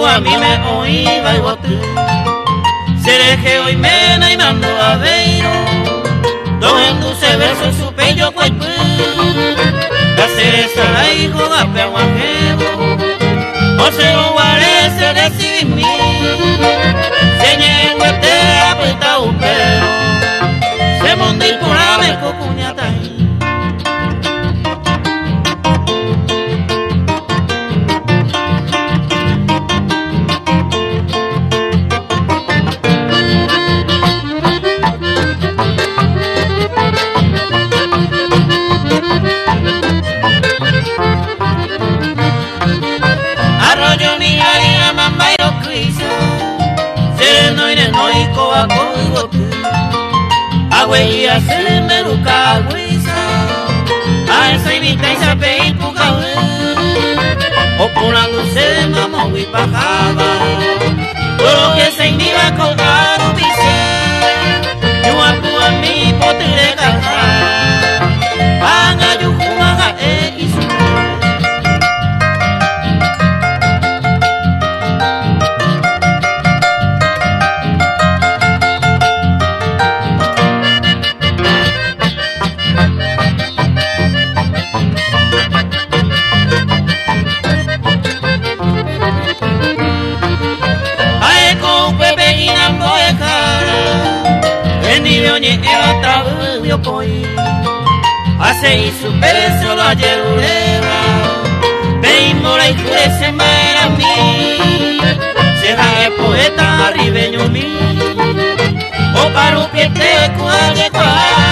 a mí me oíba y boté. Seré que hoy me na y mando a veiro. Dos en dulce verso su pecho cuerpo. La cereza la hijo da peo ajeno. O se lo parece recibir mí. Señor este aprieta un pelo. Se mondí por la meco cuñata. Arroyo mi haría mamá y los crisos. Sereno y no y coa con agüeya se me luca agüiza. A esa imita y sape y pucawe. O por la dulce mamá y pajaba. Todo lo que se indiva con caro pise. Yo apu a mi potere caja. Van a yujumaga y su. Oye, eva trabuyo poi. Hace y su peso lo ayerureva. Veimos y crece mera mí. Será el poeta arribeño mí. O para un pie te cuague cuague.